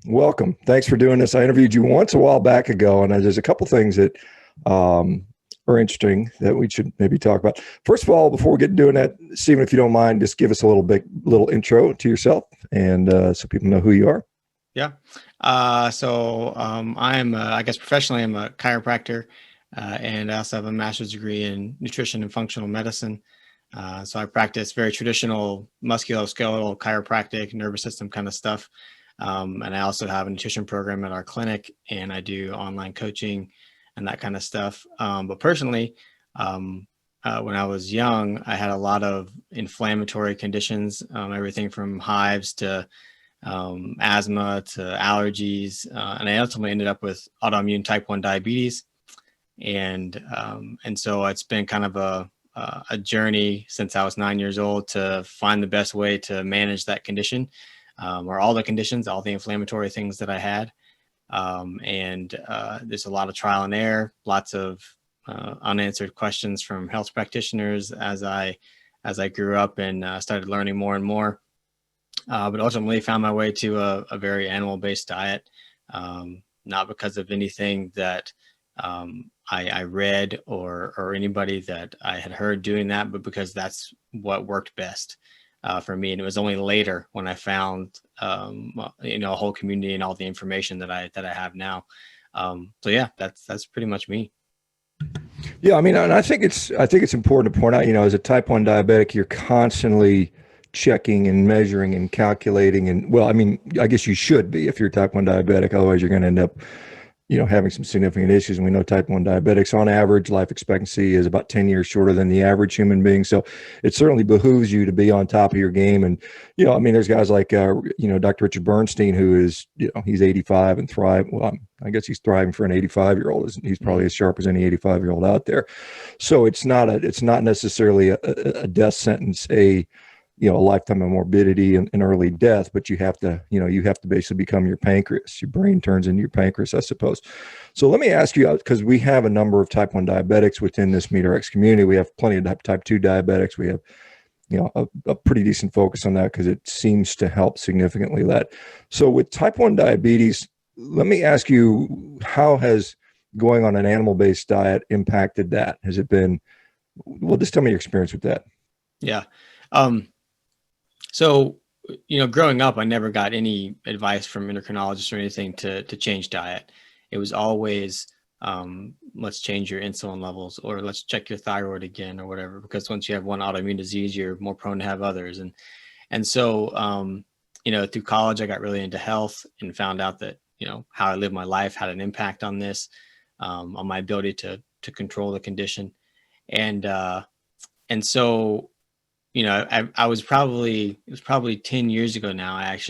Welcome. Thanks for doing this. I interviewed you once a while back ago, and there's a couple things that are interesting that we should maybe talk about. First of all, before we get doing that, Stephen, if you don't mind, just give us a little intro to yourself, and so people know who you are. Yeah. I'm, I guess professionally, I'm a chiropractor, and I also have a master's degree in nutrition and functional medicine. So I practice very traditional musculoskeletal chiropractic, nervous system kind of stuff. And I also have a nutrition program at our clinic, and I do online coaching and that kind of stuff. But personally, when I was young, I had a lot of inflammatory conditions, everything from hives to asthma to allergies, and I ultimately ended up with autoimmune type 1 diabetes. And so it's been kind of a journey since I was 9 years old to find the best way to manage that condition, or all the conditions, all the inflammatory things that I had. There's a lot of trial and error, lots of unanswered questions from health practitioners as I grew up and started learning more and more. But ultimately found my way to a very animal-based diet, not because of anything that I read or anybody that I had heard doing that, but because that's what worked best for me. And it was only later when I found a whole community and all the information that I have now. So yeah, that's pretty much me. Yeah, I mean, and I think it's important to point out, as a type 1 diabetic, you're constantly checking and measuring and calculating. And well, I mean, I guess you should be if you're type 1 diabetic. Otherwise, you're going to end up, having some significant issues. And we know type 1 diabetics, on average, life expectancy is about 10 years shorter than the average human being. So it certainly behooves you to be on top of your game. And, I mean, there's guys like, Dr. Richard Bernstein, who is, he's 85 and thrive. Well, I guess he's thriving for an 85-year-old. He's probably as sharp as any 85-year-old out there. So it's not necessarily a death sentence, a lifetime of morbidity and early death, but you have to basically become your pancreas. Your brain turns into your pancreas, I suppose. So let me ask you, because we have a number of type 1 diabetics within this MeatRx community. We have plenty of type 2 diabetics. We have, a pretty decent focus on that because it seems to help significantly that. So with type 1 diabetes, let me ask you, how has going on an animal-based diet impacted that? Has it been, well, just tell me your experience with that. Yeah. So, growing up, I never got any advice from endocrinologists or anything to change diet. It was always, let's change your insulin levels, or let's check your thyroid again, or whatever, because once you have one autoimmune disease, you're more prone to have others. And so, through college, I got really into health and found out that, how I live my life had an impact on this, on my ability to control the condition. And so, it was probably 10 years ago now. I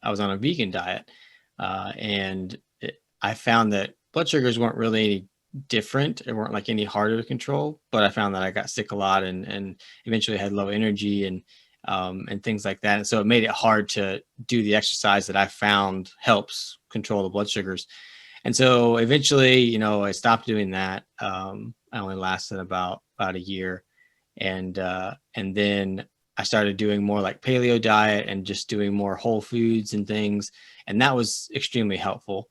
was on a vegan diet, I found that blood sugars weren't really any different. It weren't like any harder to control, but I found that I got sick a lot and eventually had low energy and things like that. And so it made it hard to do the exercise that I found helps control the blood sugars. And so eventually, I stopped doing that. I only lasted about a year. And then I started doing more like paleo diet and just doing more whole foods and things. And that was extremely helpful.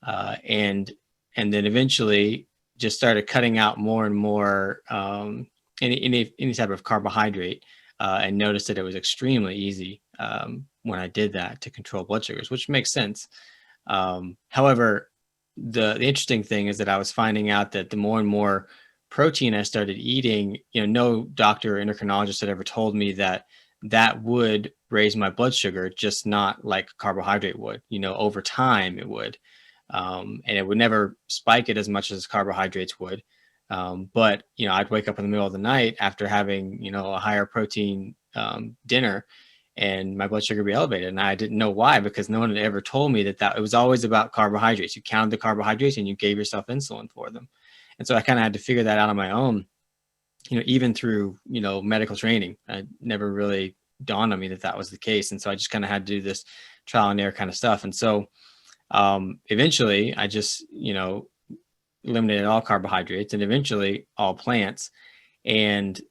And then eventually just started cutting out more and more any type of carbohydrate, and noticed that it was extremely easy when I did that to control blood sugars, which makes sense. However, the interesting thing is that I was finding out that the more and more protein I started eating, no doctor or endocrinologist had ever told me that would raise my blood sugar, just not like carbohydrate would. Over time it would. And it would never spike it as much as carbohydrates would. But, I'd wake up in the middle of the night after having, a higher protein dinner, and my blood sugar be elevated. And I didn't know why, because no one had ever told me that it was always about carbohydrates. You counted the carbohydrates and you gave yourself insulin for them. And so I kind of had to figure that out on my own, even through, medical training. It never really dawned on me that was the case. And so I just kind of had to do this trial and error kind of stuff. And so eventually I just, eliminated all carbohydrates and eventually all plants. And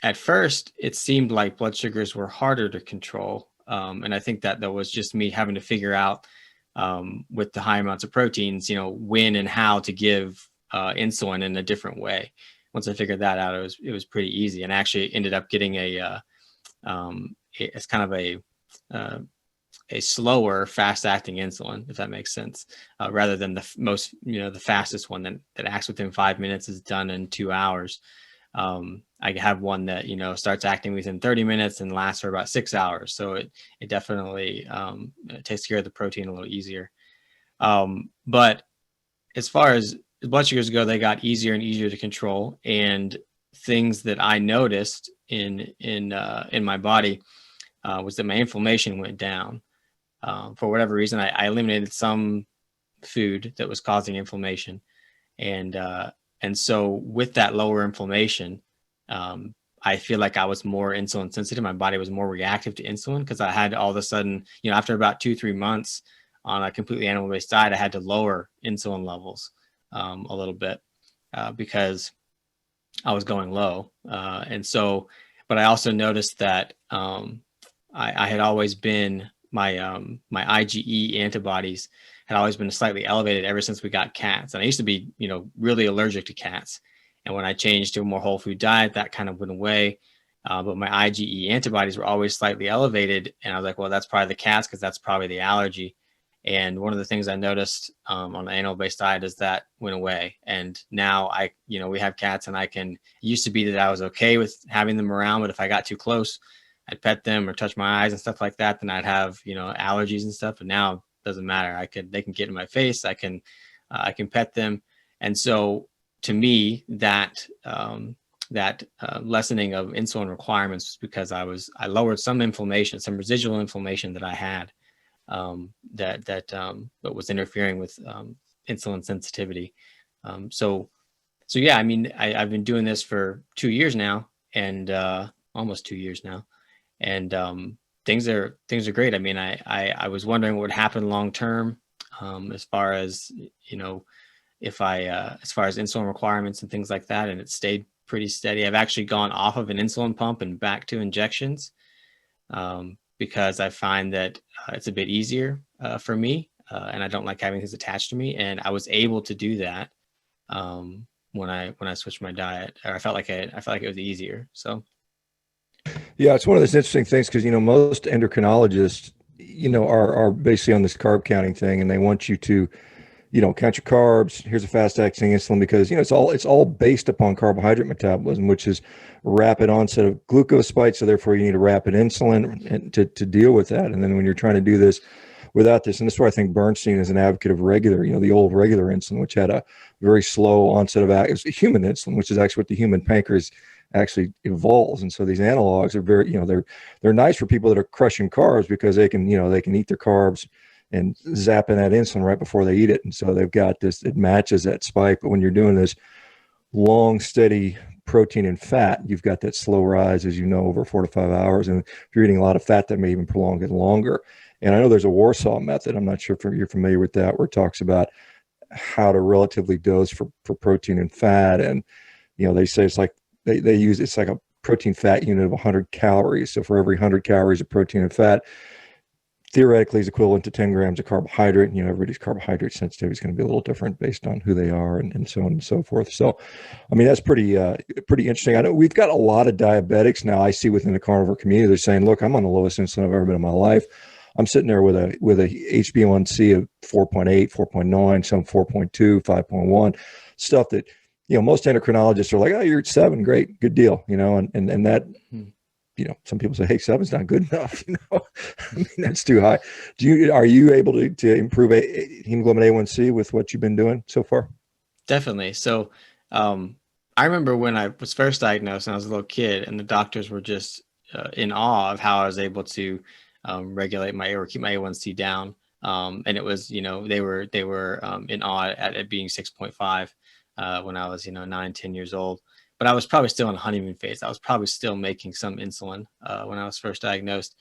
at first it seemed like blood sugars were harder to control And I think that was just me having to figure out with the high amounts of proteins, when and how to give insulin in a different way. Once I figured that out, it was pretty easy, and I actually ended up getting it's kind of a slower, fast-acting insulin, if that makes sense, rather than the fastest one that acts within 5 minutes, is done in 2 hours. I have one that starts acting within 30 minutes and lasts for about 6 hours. So it definitely takes care of the protein a little easier. But as far as blood sugars go, they got easier and easier to control. And things that I noticed in my body was that my inflammation went down. For whatever reason, I eliminated some food that was causing inflammation, and so with that lower inflammation, I feel like I was more insulin sensitive. My body was more reactive to insulin because I had all of a sudden, after about 2-3 months on a completely animal-based diet, I had to lower insulin levels a little bit because I was going low. And so, but I also noticed that I had always been my IgE antibodies had always been slightly elevated ever since we got cats. And I used to be, really allergic to cats. And when I changed to a more whole food diet, that kind of went away. But my IgE antibodies were always slightly elevated. And I was like, well, that's probably the cats because that's probably the allergy. And one of the things I noticed on an animal-based diet is that went away. And now we have cats, and it used to be that I was okay with having them around, but if I got too close, I'd pet them or touch my eyes and stuff like that, then I'd have, allergies and stuff. But now it doesn't matter. They can get in my face. I can pet them. And so to me, that lessening of insulin requirements was because I lowered some inflammation, some residual inflammation that I had, that was interfering with insulin sensitivity. So yeah, I mean, I've been doing this for 2 years now, and almost 2 years now. And things are great. I mean, I was wondering what would happen long term, as far as as far as insulin requirements and things like that, and it stayed pretty steady. I've actually gone off of an insulin pump and back to injections because I find that it's a bit easier for me, and I don't like having things attached to me. And I was able to do that when I switched my diet, or I felt like it was easier. So. Yeah, it's one of those interesting things because most endocrinologists are basically on this carb counting thing, and they want you to count your carbs. Here's a fast acting insulin because it's all based upon carbohydrate metabolism, which is rapid onset of glucose spikes. So therefore, you need a rapid insulin to deal with that. And then when you're trying to do this without this, and this is where I think Bernstein is an advocate of regular, the old regular insulin, which had a very slow onset of it was human insulin, which is actually what the human pancreas actually evolves. And so these analogs are very, they're nice for people that are crushing carbs because they can eat their carbs and zap in that insulin right before they eat it. And so they've got this, it matches that spike. But when you're doing this long, steady protein and fat, you've got that slow rise, as over 4 to 5 hours. And if you're eating a lot of fat, that may even prolong it longer. And I know there's a Warsaw method. I'm not sure if you're familiar with that, where it talks about how to relatively dose for protein and fat. And, they say it's like, they use, it's like a protein fat unit of 100 calories. So for every 100 calories of protein and fat, theoretically is equivalent to 10 grams of carbohydrate. Everybody's carbohydrate sensitivity is going to be a little different based on who they are and so on and so forth. So, I mean, that's pretty interesting. I know we've got a lot of diabetics now I see within the carnivore community. They're saying, look, I'm on the lowest insulin I've ever been in my life. I'm sitting there with a HbA1c of 4.8, 4.9, some 4.2, 5.1, stuff that, most endocrinologists are like, oh, you're at 7, great, good deal, and that, some people say, hey, 7's not good enough, I mean, that's too high. Are you able to improve hemoglobin A1C with what you've been doing so far? Definitely. So I remember when I was first diagnosed and I was a little kid, and the doctors were just in awe of how I was able to regulate or keep my A1C down. And it was, they were in awe at it being 6.5 when I was, 9, 10 years old. But I was probably still in the honeymoon phase. I was probably still making some insulin when I was first diagnosed.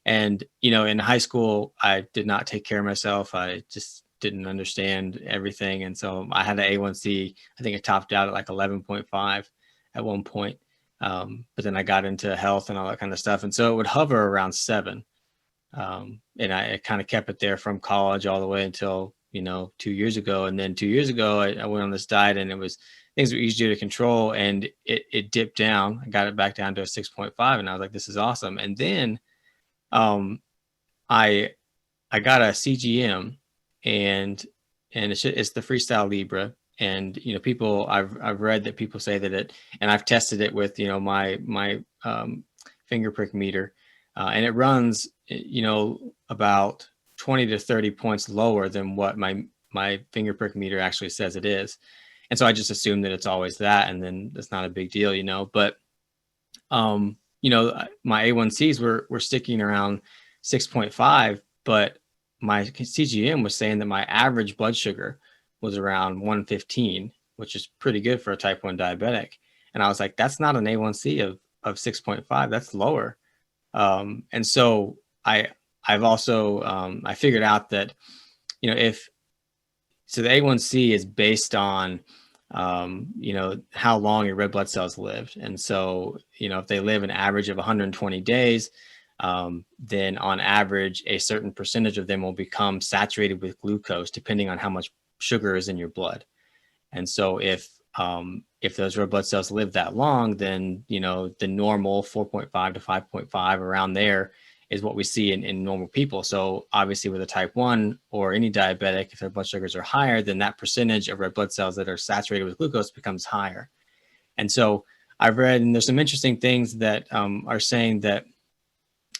And, in high school, I did not take care of myself. I just didn't understand everything. And so I had an A1C, I think it topped out at like 11.5 at one point. But then I got into health and all that kind of stuff. And so it would hover around 7. And I kind of kept it there from college all the way until, 2 years ago. And then 2 years ago, I went on this diet, and things were easier to control, and it dipped down. I got it back down to a 6.5, and I was like, this is awesome. And then um, I got a CGM, and it's the Freestyle Libre. And people, I've read that people say that and I've tested it with my finger prick meter, and it runs about 20 to 30 points lower than what my finger prick meter actually says it is. And so I just assume that it's always that, and then it's not a big deal, But my A1Cs were sticking around 6.5, but my CGM was saying that my average blood sugar was around 115, which is pretty good for a type 1 diabetic. And I was like, that's not an A1C of 6.5, that's lower. And so I've also, I figured out that, so the A1C is based on, how long your red blood cells lived. And so, if they live an average of 120 days, then on average, a certain percentage of them will become saturated with glucose, depending on how much sugar is in your blood. And so if those red blood cells live that long, then, the normal 4.5 to 5.5 around there is what we see in normal people. So obviously with a type 1 or any diabetic, if their blood sugars are higher, then that percentage of red blood cells that are saturated with glucose becomes higher. And so I've read, and there's some interesting things that are saying that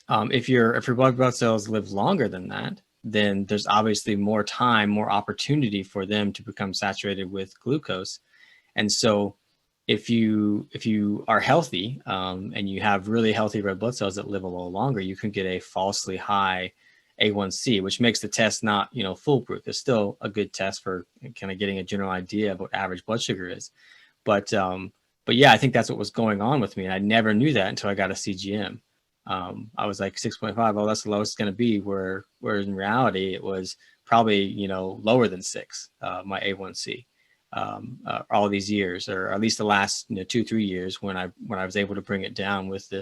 if your blood cells live longer than that, then there's obviously more time, more opportunity for them to become saturated with glucose. And so if you are healthy, and you have really healthy red blood cells that live a little longer, you can get a falsely high A1C, which makes the test not, foolproof. It's still a good test for kind of getting a general idea of what average blood sugar is. But yeah, I think that's what was going on with me. And I never knew that until I got a CGM. I was like 6.5. Oh, that's the lowest it's going to be. Where in reality, it was probably, lower than 6, my A1C. All these years, or at least the last 2-3 years, when I was able to bring it down with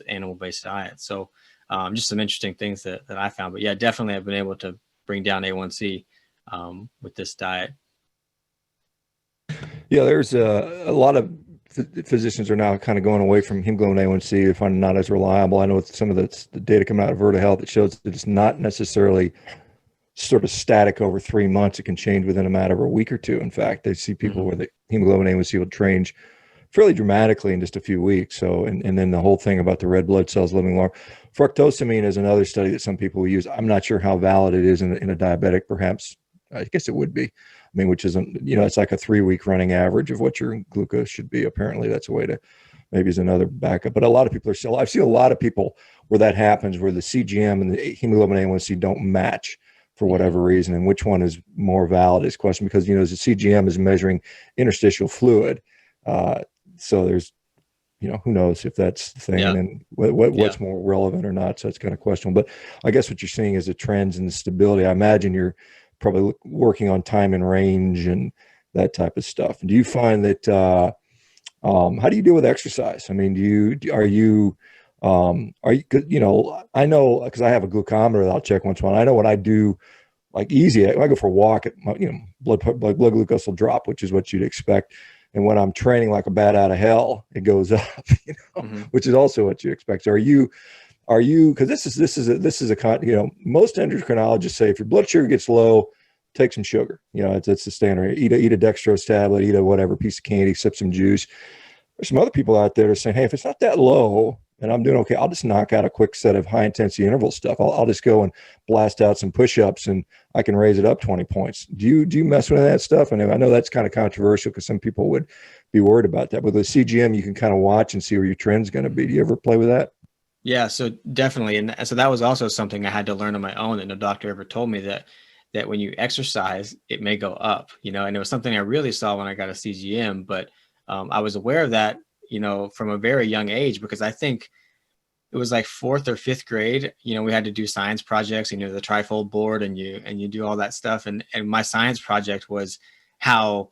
animal-based diet. So just some interesting things that I found. But yeah, definitely I've been able to bring down A1C with this diet. Yeah, there's a lot of physicians are now kind of going away from hemoglobin A1C. They find it not as reliable. I know with some of the data coming out of Verta Health, it shows that it's not necessarily sort of static over 3 months. It can change within a matter of a week or two. In fact, they see people where the hemoglobin A1C will change fairly dramatically in just a few weeks. So, and then the whole thing about the red blood cells living longer. Fructosamine is another study that some people will use. I'm not sure how valid it is in a diabetic. Perhaps, I guess it would be. I mean, which isn't, it's like a 3-week running average of what your glucose should be. Apparently, that's a way to, maybe is another backup. But a lot of people are still, I've seen a lot of people where that happens, where the CGM and the hemoglobin A1C don't match for whatever reason, and which one is more valid is question, because the CGM is measuring interstitial fluid, so there's who knows if that's the thing, and what's more relevant or not. So it's kind of questionable. But I guess what you're seeing is the trends and the stability. I imagine you're probably working on time and range and that type of stuff. Do you find that how do you deal with exercise? I mean, are you I know, because I have a glucometer that I'll check once in a while. I know when I do like easy, when I go for a walk, blood glucose will drop, which is what you'd expect. And when I'm training like a bat out of hell, it goes up, which is also what you expect. So are you, because this is a most endocrinologists say if your blood sugar gets low, take some sugar. It's the standard. Eat a dextrose tablet, eat a whatever piece of candy, sip some juice. There's some other people out there that are saying, hey, if it's not that low and I'm doing okay, I'll just knock out a quick set of high intensity interval stuff. I'll just go and blast out some push-ups and I can raise it up 20 points. Do you mess with that stuff? And I know that's kind of controversial because some people would be worried about that. But with the CGM, you can kind of watch and see where your trend's going to be. Do you ever play with that? Yeah, so definitely. And so that was also something I had to learn on my own, that no doctor ever told me, that when you exercise, it may go up, and it was something I really saw when I got a CGM. But I was aware of that, from a very young age, because I think it was like 4th or 5th grade, we had to do science projects, the trifold board, and you do all that stuff. And my science project was how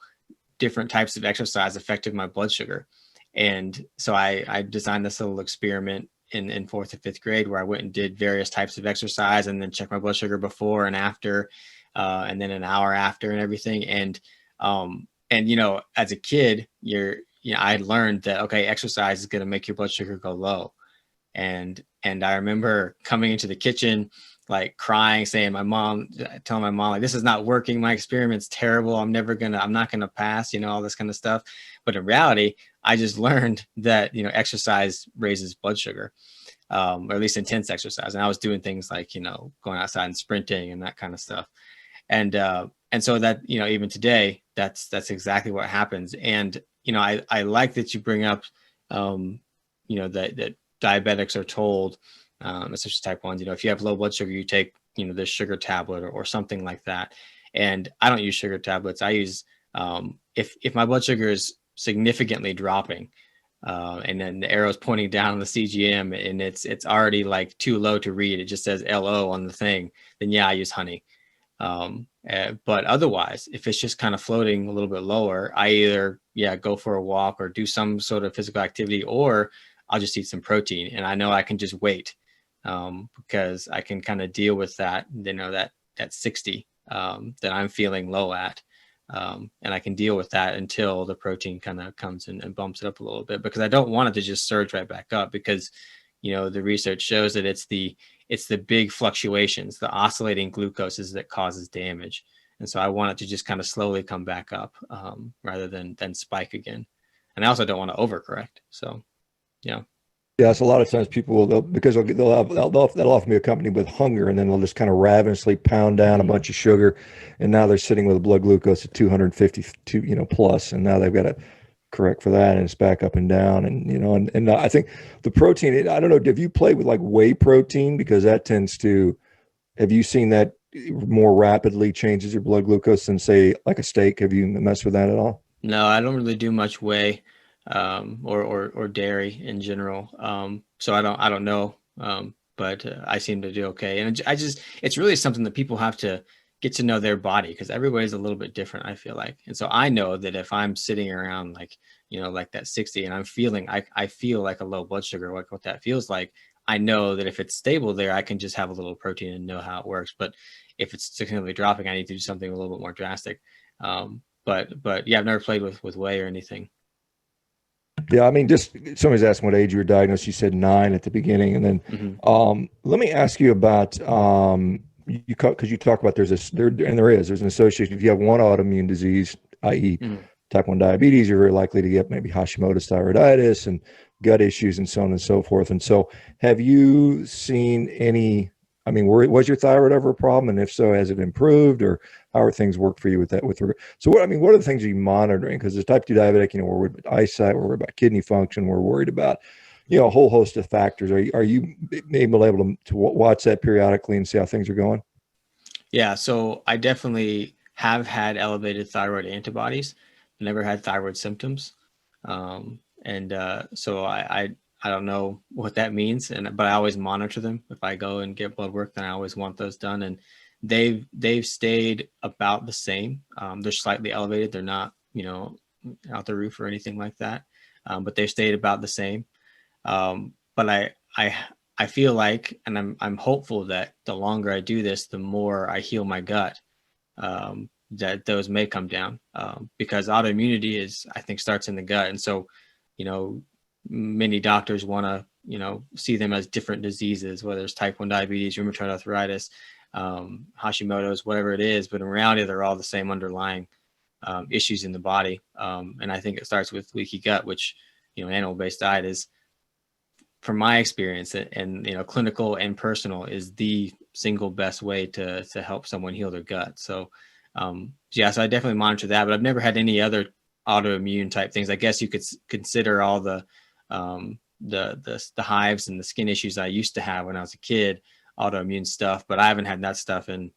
different types of exercise affected my blood sugar. And so I designed this little experiment, in fourth or fifth grade, where I went and did various types of exercise and then checked my blood sugar before and after, and then an hour after and everything. And as a kid, I learned that, okay, exercise is going to make your blood sugar go low. And I remember coming into the kitchen, like crying, telling my mom, like, this is not working. My experiment's terrible. I'm not going to pass, all this kind of stuff. But in reality, I just learned that, exercise raises blood sugar, or at least intense exercise. And I was doing things like, going outside and sprinting and that kind of stuff. And so that, even today, that's exactly what happens. And, I like that you bring up, that diabetics are told, especially type 1s, if you have low blood sugar, you take, this sugar tablet or something like that. And I don't use sugar tablets. I use, if my blood sugar is significantly dropping, and then the arrow's pointing down on the CGM and it's already like too low to read, it just says LO on the thing, then yeah, I use honey. But otherwise, if it's just kind of floating a little bit lower, I either, go for a walk or do some sort of physical activity, or I'll just eat some protein. And I know I can just wait, because I can kind of deal with that, that 60, that I'm feeling low at. And I can deal with that until the protein kind of comes in and bumps it up a little bit, because I don't want it to just surge right back up, because, the research shows that it's the big fluctuations, the oscillating glucoses that causes damage. And so I want it to just kind of slowly come back up, rather than spike again. And I also don't want to overcorrect. So, yeah. Yeah, so a lot of times people will, because that'll often be accompanied with hunger, and then they'll just kind of ravenously pound down a bunch of sugar, and now they're sitting with a blood glucose at 252, plus, and now they've got to correct for that, and it's back up and down, and I think the protein, I don't know, have you played with like whey protein? Because that tends to, have you seen that more rapidly changes your blood glucose than, say, like a steak? Have you messed with that at all? No, I don't really do much whey, or dairy in general. So I don't know. But I seem to do okay. And it's really something that people have to get to know their body, because everybody's a little bit different, I feel like. And so I know that if I'm sitting around like, like that 60, and I'm feeling, I feel like a low blood sugar, like what that feels like, I know that if it's stable there, I can just have a little protein and know how it works. But if it's significantly dropping, I need to do something a little bit more drastic. But yeah, I've never played with whey or anything. Yeah, I mean, just somebody's asking what age you were diagnosed. You said 9 at the beginning, and then let me ask you about because you talk about there's an association. If you have one autoimmune disease, i.e., type 1 diabetes, you're very likely to get maybe Hashimoto's thyroiditis and gut issues and so on and so forth. And so, have you seen any? I mean, was your thyroid ever a problem? And if so, has it improved, or how are things work for you with that? So what are the things are you monitoring? Because as type 2 diabetic, we're worried about eyesight, we're worried about kidney function, we're worried about, a whole host of factors. Are you able to watch that periodically and see how things are going? Yeah, so I definitely have had elevated thyroid antibodies, never had thyroid symptoms. So I don't know what that means, but I always monitor them. If I go and get blood work, then I always want those done, and they've stayed about the same. They're slightly elevated. They're not, out the roof or anything like that, but they've stayed about the same. But I feel like, and I'm hopeful that the longer I do this, the more I heal my gut, that those may come down, because autoimmunity I think starts in the gut, and so, many doctors want to, see them as different diseases, whether it's type 1 diabetes, rheumatoid arthritis, Hashimoto's, whatever it is. But in reality, they're all the same underlying issues in the body. And I think it starts with leaky gut, which, animal-based diet is, from my experience and clinical and personal, is the single best way to help someone heal their gut. So, so I definitely monitor that, but I've never had any other autoimmune type things. I guess you could consider all the hives and the skin issues I used to have when I was a kid, autoimmune stuff, but I haven't had that stuff in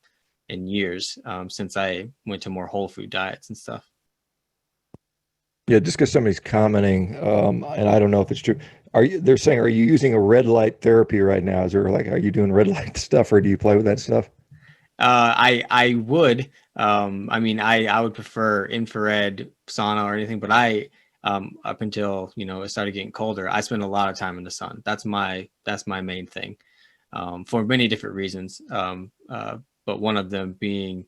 years, since I went to more whole food diets and stuff. Yeah, just because somebody's commenting, and I don't know if it's true. They're saying, are you using a red light therapy right now? Are you doing red light stuff, or do you play with that stuff? I would, I mean, I would prefer infrared sauna or anything, but up until, it started getting colder. I spend a lot of time in the sun. That's my main thing, for many different reasons. But one of them being,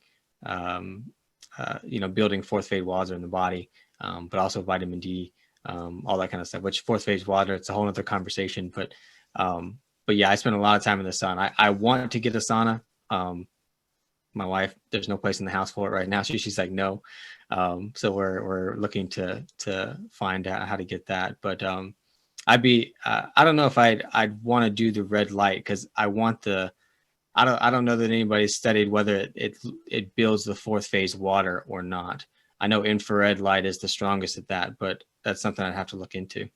building fourth phase water in the body, but also vitamin D, all that kind of stuff, which fourth phase water, it's a whole other conversation. But yeah, I spend a lot of time in the sun. I want to get a sauna. My wife, there's no place in the house for it right now. She's like, no. So we're looking to find out how to get that. But I don't know if I'd want to do the red light, because I don't know that anybody's studied whether it builds the fourth phase water or not. I know infrared light is the strongest at that, but that's something I'd have to look into.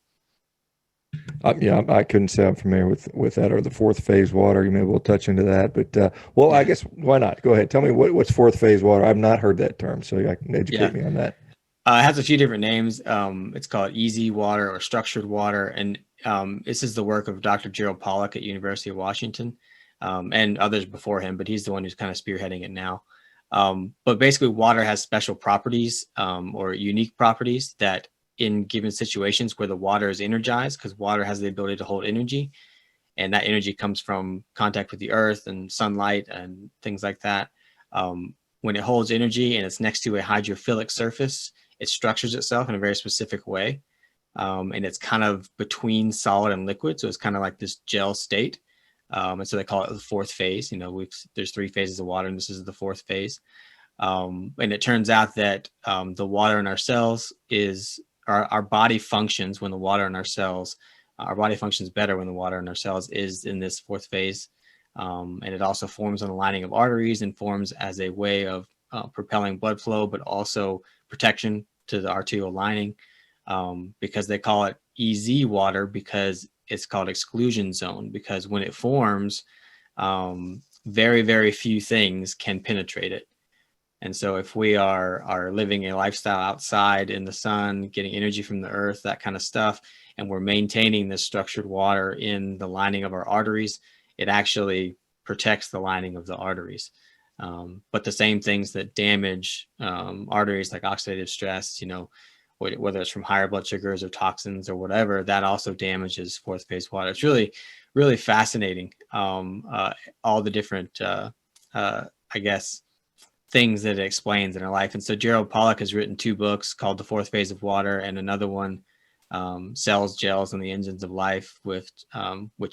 Yeah, I couldn't say I'm familiar with that, or the fourth phase water. Maybe we'll touch into that, but well, Yeah. I guess why not? Go ahead. Tell me what's fourth phase water. I've not heard that term, so I can educate me on that. It has a few different names. It's called easy water or structured water, and this is the work of Dr. Gerald Pollack at University of Washington, and others before him, but he's the one who's kind of spearheading it now. But basically, water has special properties, or unique properties, that in given situations where the water is energized, because water has the ability to hold energy, and that energy comes from contact with the earth and sunlight and things like that. When it holds energy and it's next to a hydrophilic surface, it structures itself in a very specific way. And it's kind of between solid and liquid. So it's kind of like this gel state. And so they call it the fourth phase. There's 3 phases of water, and this is the fourth phase. And it turns out that the water in our cells is our body functions when the water in our cells, our body functions better when the water in our cells is in this fourth phase. And it also forms on the lining of arteries and forms as a way of propelling blood flow, but also protection to the arterial lining, because they call it EZ water, because it's called exclusion zone, because when it forms, very, very few things can penetrate it. And so if we are living a lifestyle outside in the sun, getting energy from the earth, that kind of stuff, and we're maintaining this structured water in the lining of our arteries, it actually protects the lining of the arteries. But the same things that damage arteries, like oxidative stress, whether it's from higher blood sugars or toxins or whatever, that also damages fourth phase water. It's really, really fascinating. All the different, I guess, things that it explains in our life. And so Gerald Pollack has written 2 books called The Fourth Phase of Water, and another one, Cells, Gels, and the Engines of Life, which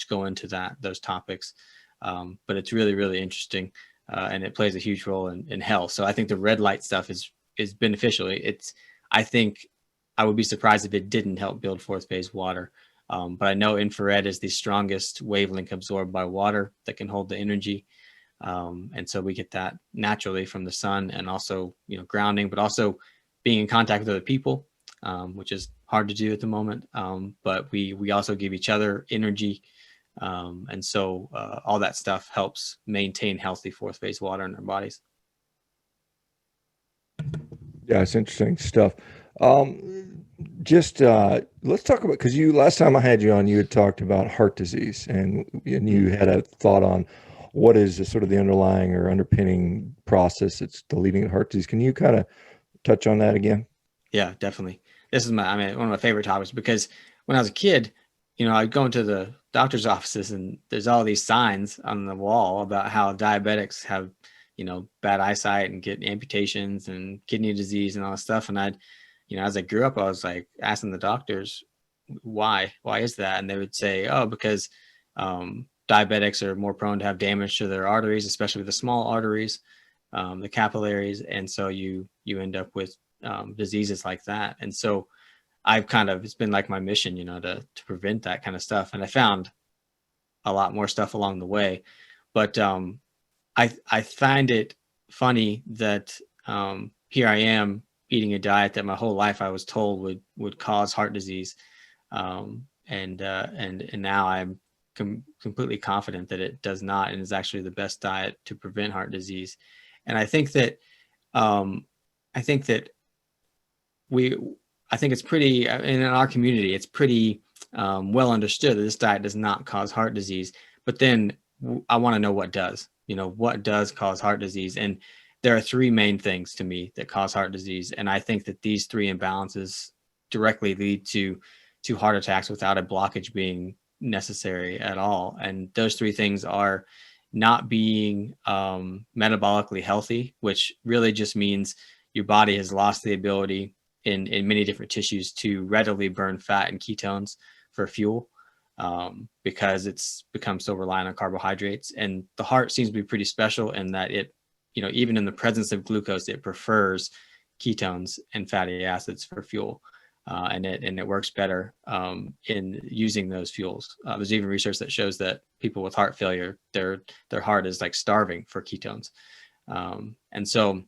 go into those topics. But it's really, really interesting, and it plays a huge role in health. So I think the red light stuff is beneficial. I think I would be surprised if it didn't help build fourth phase water. But I know infrared is the strongest wavelength absorbed by water that can hold the energy. And so we get that naturally from the sun, and also, grounding, but also being in contact with other people, which is hard to do at the moment. But we also give each other energy. And so all that stuff helps maintain healthy fourth phase water in our bodies. Yeah, it's interesting stuff. Just let's talk about, because last time I had you on, you had talked about heart disease, and you had a thought on what is sort of the underlying or underpinning process that's leading to heart disease. Can you kind of touch on that again? Yeah, definitely. This is one of my favorite topics, because when I was a kid, I'd go into the doctor's offices, and there's all these signs on the wall about how diabetics have, bad eyesight and get amputations and kidney disease and all that stuff. And as I grew up, I was like asking the doctors, why is that? And they would say, oh, because diabetics are more prone to have damage to their arteries, especially the small arteries, the capillaries. And so you end up with diseases like that. And so it's been like my mission, to prevent that kind of stuff. And I found a lot more stuff along the way. But I find it funny that here I am eating a diet that my whole life I was told would cause heart disease. And now I'm completely confident that it does not, and is actually the best diet to prevent heart disease. And I think that it's pretty, in our community, it's pretty well understood that this diet does not cause heart disease. But then I want to know what does. What does cause heart disease? And there are 3 main things to me that cause heart disease. And I think that these 3 imbalances directly lead to heart attacks without a blockage being necessary at all. And those three things are not being metabolically healthy, which really just means your body has lost the ability in many different tissues to readily burn fat and ketones for fuel, because it's become so reliant on carbohydrates. And the heart seems to be pretty special in that it, even in the presence of glucose, it prefers ketones and fatty acids for fuel. And it works better in using those fuels. There's even research that shows that people with heart failure, their heart is like starving for ketones. And so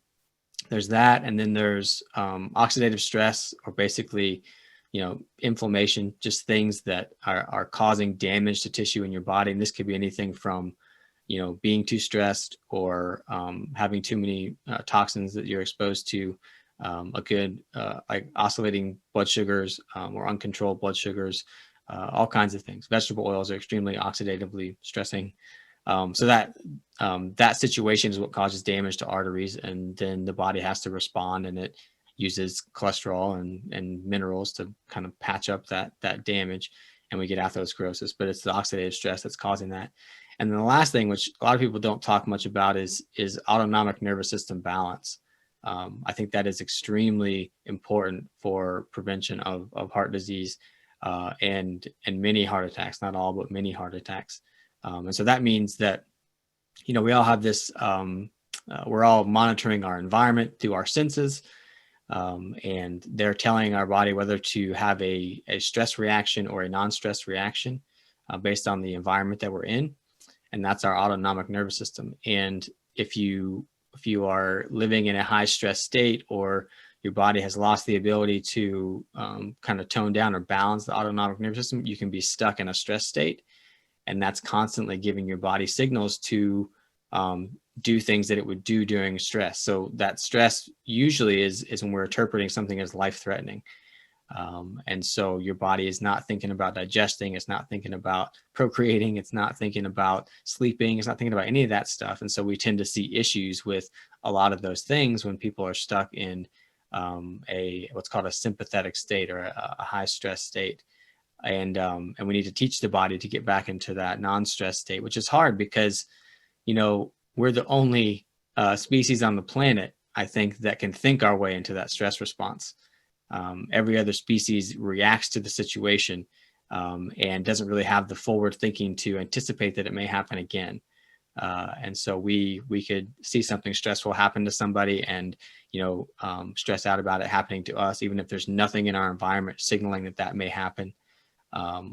there's that. And then there's oxidative stress, or basically, inflammation, just things that are causing damage to tissue in your body. And this could be anything from, being too stressed, or having too many toxins that you're exposed to, like oscillating blood sugars, or uncontrolled blood sugars, all kinds of things. Vegetable oils are extremely oxidatively stressing. So that situation is what causes damage to arteries, and then the body has to respond, and it uses cholesterol and minerals to kind of patch up that damage, and we get atherosclerosis. But it's the oxidative stress that's causing that. And then the last thing, which a lot of people don't talk much about, is autonomic nervous system balance. I think that is extremely important for prevention of heart disease, and many heart attacks, not all, but many heart attacks. And so that means that, we all have this, we're all monitoring our environment through our senses, and they're telling our body whether to have a stress reaction or a non-stress reaction based on the environment that we're in. And that's our autonomic nervous system. And if you are living in a high stress state, or your body has lost the ability to kind of tone down or balance the autonomic nervous system, you can be stuck in a stress state. And that's constantly giving your body signals to do things that it would do during stress. So that stress usually is when we're interpreting something as life-threatening. And so your body is not thinking about digesting, it's not thinking about procreating, it's not thinking about sleeping, it's not thinking about any of that stuff. And so we tend to see issues with a lot of those things when people are stuck in what's called a sympathetic state, or a high stress state. And we need to teach the body to get back into that non-stress state, which is hard because, we're the only species on the planet, I think, that can think our way into that stress response. Every other species reacts to the situation and doesn't really have the forward thinking to anticipate that it may happen again. And so we could see something stressful happen to somebody and, stress out about it happening to us, even if there's nothing in our environment signaling that may happen.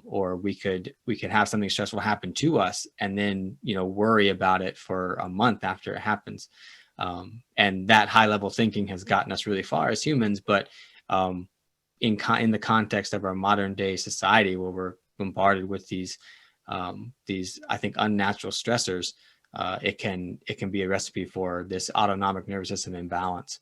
Or we could have something stressful happen to us and then, worry about it for a month after it happens. And that high level thinking has gotten us really far as humans, but in the context of our modern day society, where we're bombarded with these I think unnatural stressors, it can be a recipe for this autonomic nervous system imbalance.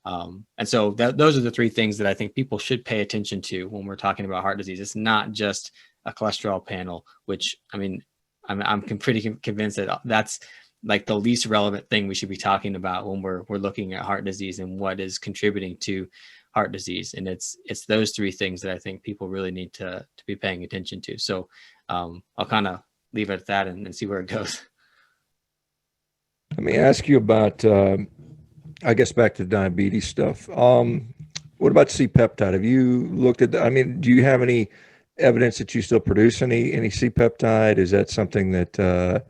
And so those are the three things that I think people should pay attention to when we're talking about heart disease. It's not just a cholesterol panel, which, I'm pretty convinced that that's like the least relevant thing we should be talking about when we're looking at heart disease and what is contributing to heart disease. And it's those three things that I think people really need to be paying attention to. So I'll kind of leave it at that and see where it goes. Let me ask you about, I guess, back to diabetes stuff. What about C-peptide? Have you looked at that? Do you have any evidence that you still produce any C-peptide? Is that something that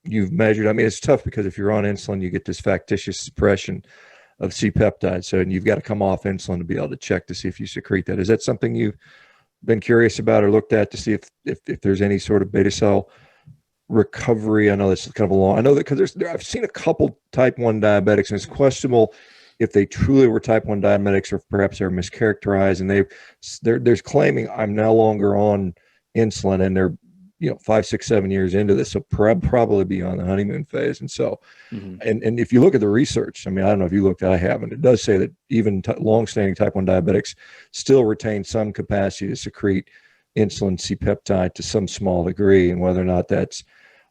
you've measured? It's tough because if you're on insulin, you get this factitious suppression of C-peptide. So you've got to come off insulin to be able to check to see if you secrete that. Is that something you've been curious about or looked at to see if there's any sort of beta cell recovery? I know this is kind of a long, I know that because I've seen a couple type 1 diabetics, and it's questionable if they truly were type 1 diabetics or if perhaps they're mischaracterized, and they're claiming I'm no longer on insulin, and they're 5, 6, 7 years into this, so probably beyond the honeymoon phase. And so and if you look at the research, I don't know if you looked, I haven't, it does say that even long-standing type 1 diabetics still retain some capacity to secrete insulin C-peptide to some small degree, and whether or not that's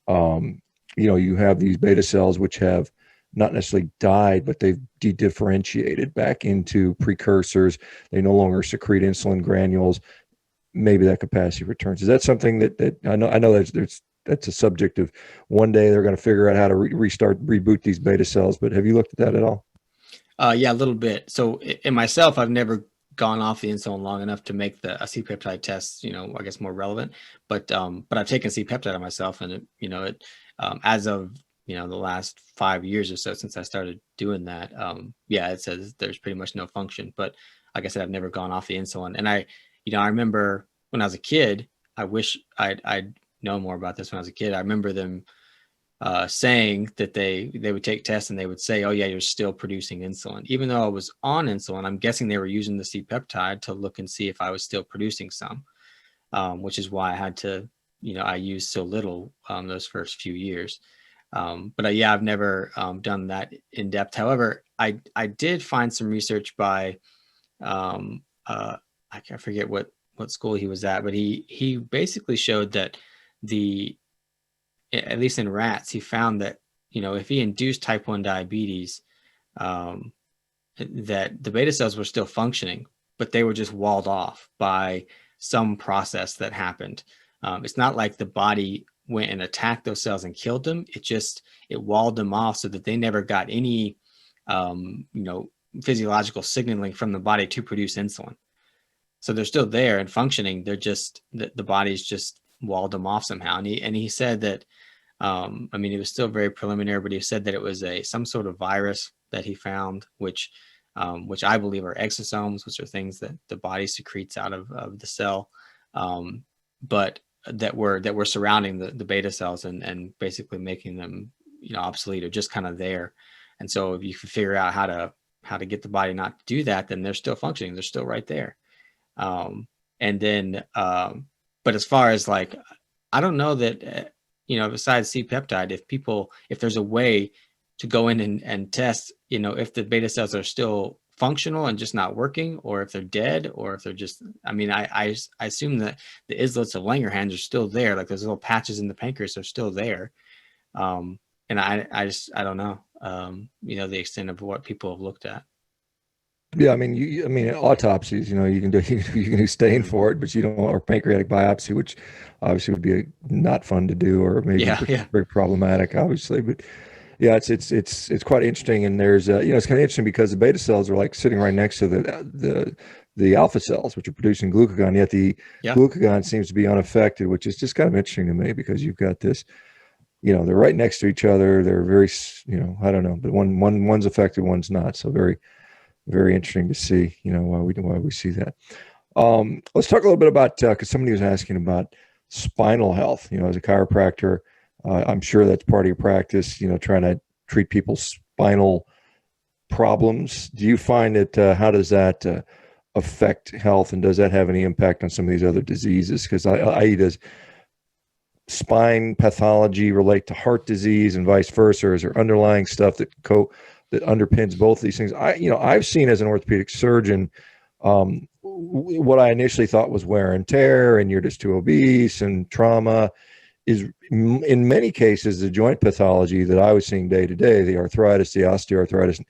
you have these beta cells which have not necessarily died, but they've de-differentiated back into precursors. They no longer secrete insulin granules. Maybe that capacity returns. Is that something that I know that's a subject of one day they're going to figure out how to reboot these beta cells, but have you looked at that at all? Yeah, a little bit. So in myself, I've never gone off the insulin long enough to make a C-peptide test, I guess more relevant. But I've taken C-peptide on myself, and as of the last 5 years or so since I started doing that, yeah, it says there's pretty much no function. But like I said, I've never gone off the insulin, and I remember when I was a kid. I wish I'd known more about this when I was a kid. I remember them saying that they would take tests and they would say, "Oh yeah, you're still producing insulin," even though I was on insulin. I'm guessing they were using the C-peptide to look and see if I was still producing some, which is why I had to, I used so little those first few years. But yeah, I've never done that in depth. However, I did find some research by um, I forget what school he was at, but he basically showed that the at least in rats, he found that, if he induced type 1 diabetes, um, that the beta cells were still functioning, but they were just walled off by some process that happened. It's not like the body went and attacked those cells and killed them. It walled them off so that they never got any, physiological signaling from the body to produce insulin. So they're still there and functioning. They're just, the body's just walled them off somehow. And he said that, it was still very preliminary, but he said that it was some sort of virus that he found, which I believe are exosomes, which are things that the body secretes out of the cell, but that were surrounding the beta cells and basically making them obsolete or just kind of there. And so if you can figure out how to get the body not to do that, then they're still functioning. They're still right there. And then, but as far as like, I don't know that, besides C-peptide, if there's a way to go in and test, if the beta cells are still functional and just not working, or if they're dead, or if they're just, I assume that the islets of Langerhans are still there. Like those little patches in the pancreas are still there. And I don't know, the extent of what people have looked at. Yeah, autopsies, you can do you can do stain Mhm. for it, but you don't, or pancreatic biopsy, which obviously would be not fun to do, or maybe Yeah. Yeah. very problematic, obviously. But yeah, it's quite interesting, and there's it's kind of interesting because the beta cells are like sitting right next to the alpha cells, which are producing glucagon, yet the Yeah. glucagon seems to be unaffected, which is just kind of interesting to me because you've got this, they're right next to each other. They're very, I don't know, but one's affected, one's not. So very interesting to see, why we see that. Let's talk a little bit about, because somebody was asking about spinal health. As a chiropractor, I'm sure that's part of your practice. Trying to treat people's spinal problems. Do you find that? How does that affect health, and does that have any impact on some of these other diseases? Because does spine pathology relate to heart disease and vice versa? Or is there underlying stuff that underpins both of these things? I've seen as an orthopedic surgeon, what I initially thought was wear and tear, and you're just too obese, and trauma is in many cases the joint pathology that I was seeing day to day, the arthritis, the osteoarthritis,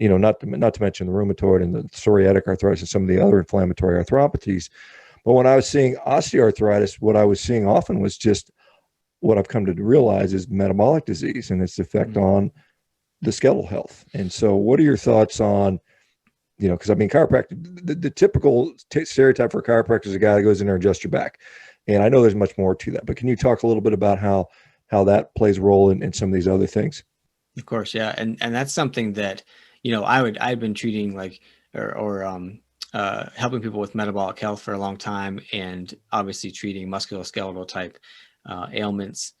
not to mention the rheumatoid and the psoriatic arthritis and some of the other inflammatory arthropathies. But when I was seeing osteoarthritis, what I was seeing often was just what I've come to realize is metabolic disease and its effect on the skeletal health. And so what are your thoughts on, because chiropractic, the typical stereotype for a chiropractor is a guy that goes in there and adjusts your back. And I know there's much more to that, but can you talk a little bit about how that plays a role in some of these other things? Of course. Yeah. And that's something that, I've been treating like, or helping people with metabolic health for a long time, and obviously treating musculoskeletal type ailments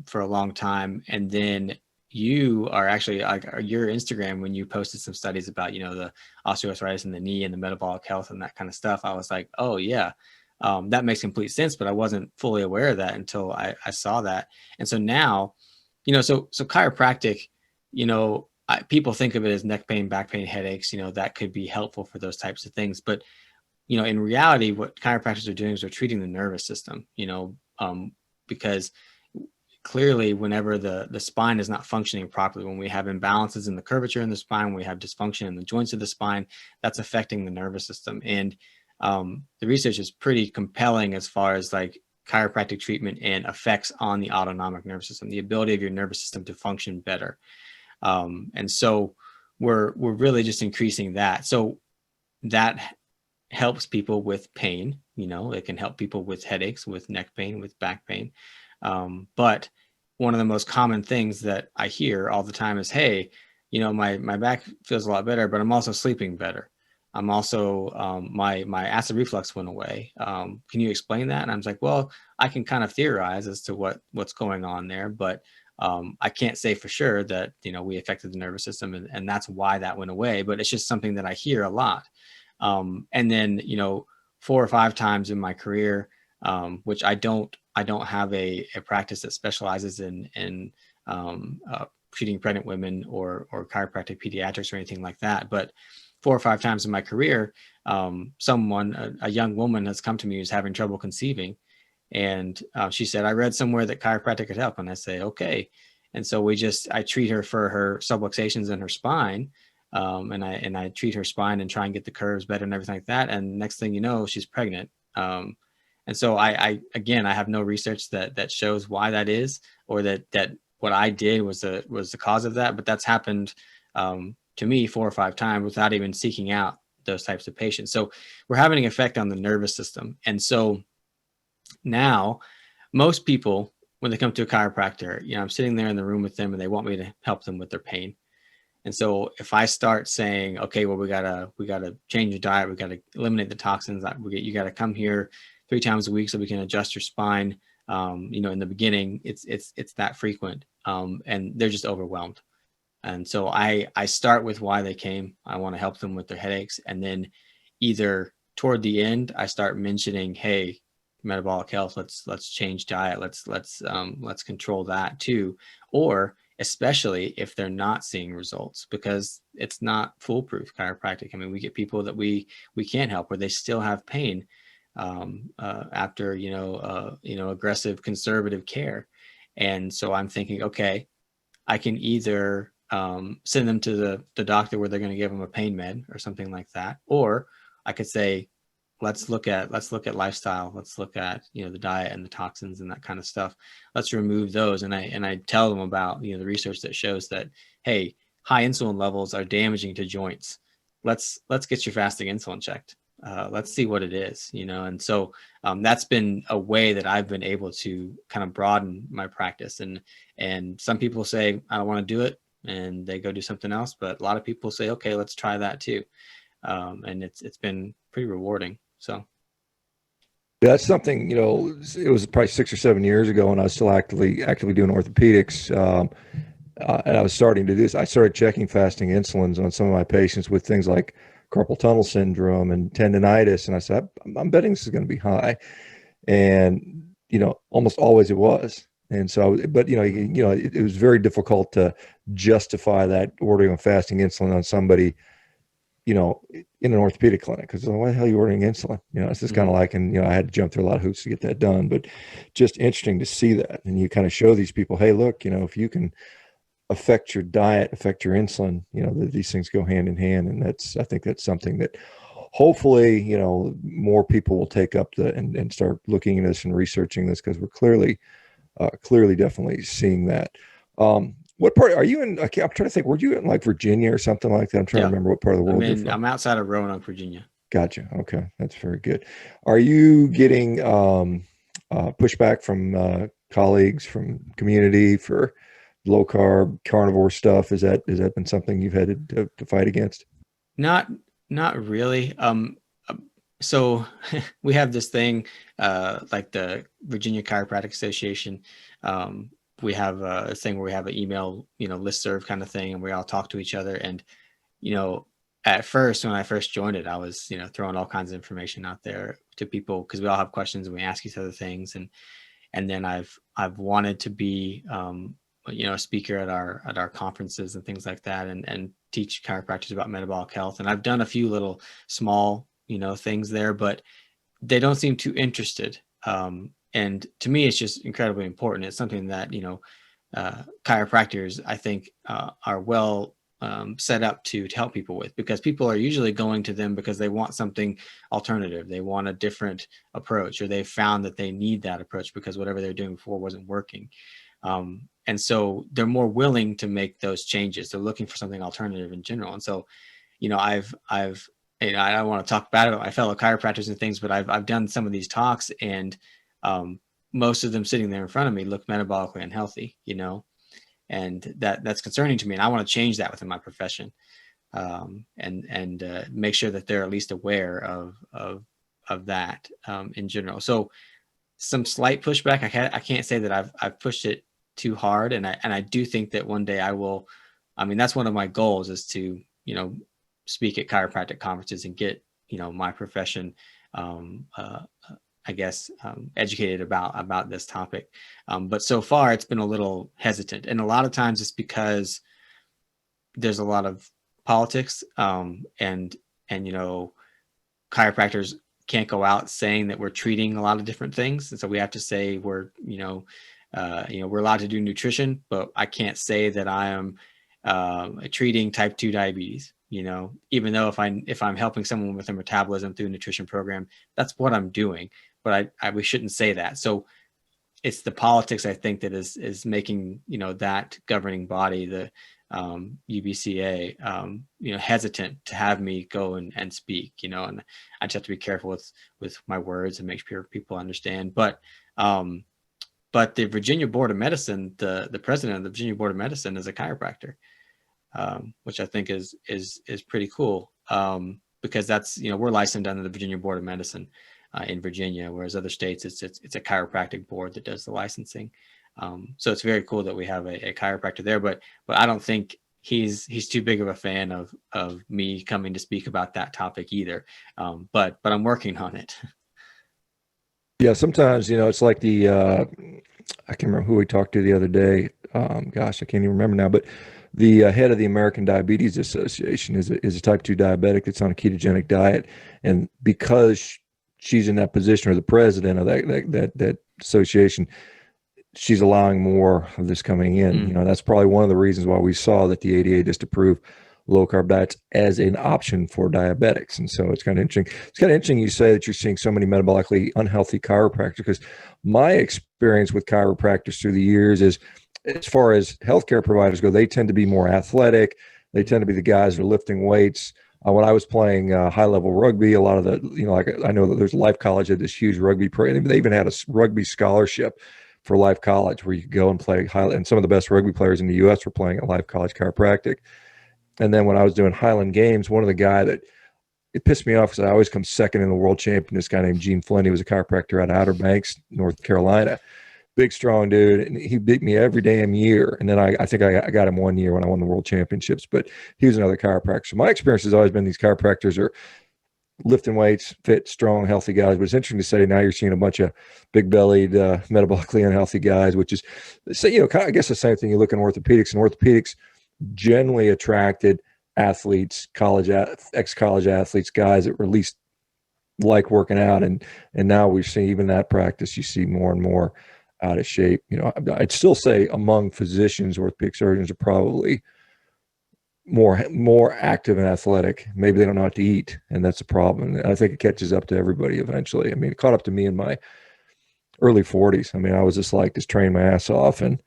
for a long time. And then you are actually like your Instagram, when you posted some studies about, the osteoarthritis in the knee and the metabolic health and that kind of stuff, I was like, oh yeah, that makes complete sense. But I wasn't fully aware of that until I saw that. And so now, so chiropractic, people think of it as neck pain, back pain, headaches, that could be helpful for those types of things. But, in reality, what chiropractors are doing is they're treating the nervous system, because clearly whenever the spine is not functioning properly, when we have imbalances in the curvature in the spine, when we have dysfunction in the joints of the spine, that's affecting the nervous system. And the research is pretty compelling as far as like chiropractic treatment and effects on the autonomic nervous system, the ability of your nervous system to function better. And so we're really just increasing that. So that helps people with pain. You know, it can help people with headaches, with neck pain, with back pain. But one of the most common things that I hear all the time is, hey, you know, my back feels a lot better, but I'm also sleeping better. I'm also, my acid reflux went away. Can you explain that? And I was like, well, I can kind of theorize as to what's going on there, but I can't say for sure that, you know, we affected the nervous system and that's why that went away. But it's just something that I hear a lot. And then, you know, 4 or 5 times in my career, which I don't have a practice that specializes in treating pregnant women or chiropractic pediatrics or anything like that. But 4 or 5 times in my career, someone, a young woman has come to me who's having trouble conceiving. And she said, I read somewhere that chiropractic could help. And I say, okay. And so I treat her for her subluxations in her spine. And I treat her spine and try and get the curves better and everything like that. And next thing you know, she's pregnant. And so again, I have no research that shows why that is, or that what I did was the cause of that. But that's happened to me 4 or 5 times without even seeking out those types of patients. So we're having an effect on the nervous system. And so now most people, when they come to a chiropractor, you know, I'm sitting there in the room with them and they want me to help them with their pain. And so if I start saying, okay, well, we gotta change your diet, we gotta eliminate the toxins, you gotta come here 3 times a week so we can adjust your spine. You know, in the beginning, it's that frequent, and they're just overwhelmed. And so I start with why they came. I want to help them with their headaches, and then either toward the end, I start mentioning, hey, metabolic health, let's change diet, let's control that too, or especially if they're not seeing results, because it's not foolproof chiropractic. I mean, we get people that we can't help where they still have pain after aggressive conservative care. And so I'm thinking, okay, I can either send them to the doctor where they're going to give them a pain med or something like that, or I could say, let's look at lifestyle. Let's look at, you know, the diet and the toxins and that kind of stuff. Let's remove those. And I tell them about, you know, the research that shows that, hey, high insulin levels are damaging to joints. Let's get your fasting insulin checked. Let's see what it is, you know. And so that's been a way that I've been able to kind of broaden my practice. And some people say, I don't want to do it, and they go do something else. But a lot of people say, okay, let's try that too. And it's been pretty rewarding. So That's something, you know, it was probably 6 or 7 years ago when I was still actively doing orthopedics. And I was starting to do this. I started checking fasting insulins on some of my patients with things like carpal tunnel syndrome and tendonitis. And I said, I'm betting this is going to be high. And, you know, almost always it was. And so, but, it was very difficult to justify that ordering of fasting insulin on somebody, you know, in an orthopedic clinic, because why the hell are you ordering insulin? You know, it's just kind of like, and, you know, I had to jump through a lot of hoops to get that done, but just interesting to see that. And you kind of show these people, hey, look, you know, if you can affect your diet, affect your insulin, you know, these things go hand in hand. And I think that's something that hopefully, you know, more people will take up and start looking at this and researching this, because we're clearly definitely seeing that. What part are you in? I'm trying to think. Were you in like Virginia or something like that? I'm trying to remember what part of the world you're from. I'm outside of Roanoke, Virginia. Gotcha. Okay, that's very good. Are you getting pushback from colleagues, from community for low carb carnivore stuff? Has that been something you've had to fight against? Not really. So we have this thing, like the Virginia Chiropractic Association. We have a thing where we have an email, you know, listserv kind of thing, and we all talk to each other. And, you know, at first, when I first joined it, I was, you know, throwing all kinds of information out there to people because we all have questions and we ask each other things. And then I've wanted to be, you know, a speaker at our conferences and things like that, and teach chiropractors about metabolic health. And I've done a few little small, you know, things there, but they don't seem too interested. and to me, it's just incredibly important. It's something that, chiropractors, I think, are well set up to help people with, because people are usually going to them because they want something alternative. They want a different approach, or they found that they need that approach because whatever they're doing before wasn't working. And so they're more willing to make those changes. They're looking for something alternative in general. And so, I've I don't want to talk bad about my fellow chiropractors and things, but I've done some of these talks, and most of them sitting there in front of me look metabolically unhealthy, and that's concerning to me. And I want to change that within my profession, and make sure that they're at least aware of that in general. So some slight pushback. I can't say that I've pushed it too hard, and I do think that one day I will. I mean, that's one of my goals, is to speak at chiropractic conferences and get my profession educated about this topic. But so far it's been a little hesitant, and a lot of times it's because there's a lot of politics, and chiropractors can't go out saying that we're treating a lot of different things, and so we have to say we're allowed to do nutrition, but I can't say that I am treating type 2 diabetes, even though if I'm helping someone with their metabolism through a nutrition program, that's what I'm doing. But we shouldn't say that. So it's the politics, I think, that is making that governing body, the UBCA, hesitant to have me go and speak. And I just have to be careful with my words and make sure people understand. But the Virginia Board of Medicine, the president of the Virginia Board of Medicine is a chiropractor, which I think is pretty cool, because that's we're licensed under the Virginia Board of Medicine in Virginia, whereas other states it's a chiropractic board that does the licensing. So it's very cool that we have a chiropractor there, but I don't think he's too big of a fan of me coming to speak about that topic either. But I'm working on it. Yeah, sometimes it's like the I can't remember who we talked to the other day. Gosh, I can't even remember now. But the head of the American Diabetes Association is a type 2 diabetic that's on a ketogenic diet, and because she's in that position, or the president of that association, she's allowing more of this coming in. That's probably one of the reasons why we saw that the ADA just approved low carb diets as an option for diabetics. And so it's kind of interesting. It's kind of interesting you say that you're seeing so many metabolically unhealthy chiropractors, because my experience with chiropractors through the years is, as far as healthcare providers go, they tend to be more athletic. They tend to be the guys who are lifting weights. When I was playing high level rugby, a lot of the, like I know that there's Life College had this huge rugby program. They even had a rugby scholarship for Life College where you could go and play and some of the best rugby players in the U.S. were playing at Life College Chiropractic. And then when I was doing Highland Games, one of the guy that it pissed me off because I always come second in the world champion, this guy named Gene Flynn. He was a chiropractor out of Outer Banks, North Carolina. Big, strong dude. And he beat me every damn year. And then I think I got him one year when I won the world championships. But he was another chiropractor. So my experience has always been these chiropractors are lifting weights, fit, strong, healthy guys. But it's interesting to say now you're seeing a bunch of big-bellied, metabolically unhealthy guys, which is, I guess the same thing you look in orthopedics. And orthopedics generally attracted athletes, ex-college athletes, guys that were at least like working out. And now we see even that practice, you see more and more out of shape. I'd still say among physicians, orthopedic surgeons are probably more active and athletic. Maybe they don't know how to eat, and that's a problem. And I think it catches up to everybody eventually. I mean, it caught up to me in my early 40s. I mean, I was just trained my ass off, and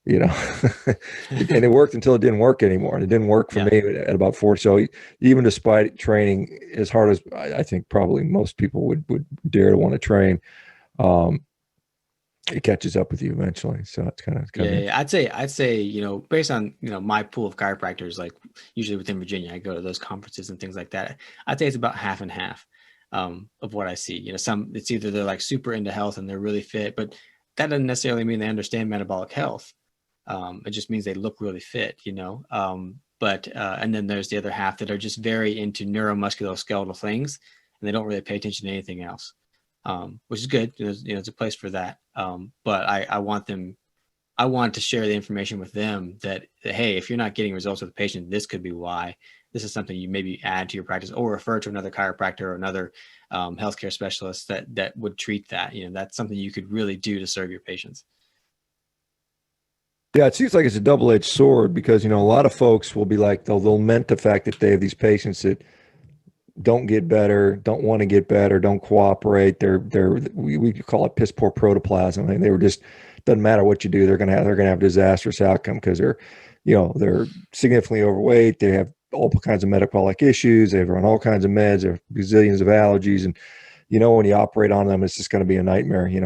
and it worked until it didn't work anymore. And it didn't work for me at about 40. So even despite training as hard as I think probably most people would dare to want to train, it catches up with you eventually. So it's kind of yeah. I'd say based on my pool of chiropractors, like usually within Virginia, I go to those conferences and things like that. I'd say it's about half and half of what I see. Some it's either they're like super into health and they're really fit, but that doesn't necessarily mean they understand metabolic health. It just means they look really fit, But and then there's the other half that are just very into neuromusculoskeletal things, and they don't really pay attention to anything else, which is good. It's a place for that. But I want to share the information with them that hey, if you're not getting results with the patient, this could be why. this is something you maybe add to your practice or refer to another chiropractor or another healthcare specialist that would treat that. That's something you could really do to serve your patients. Yeah, it seems like it's a double-edged sword because, a lot of folks will be like, they'll lament the fact that they have these patients that don't get better, don't want to get better, don't cooperate. We call it piss poor protoplasm. I mean, they were just, doesn't matter what you do, they're gonna have disastrous outcome because they're significantly overweight. They have all kinds of metabolic issues. They've run all kinds of meds. They have gazillions of allergies, and when you operate on them, it's just going to be a nightmare. You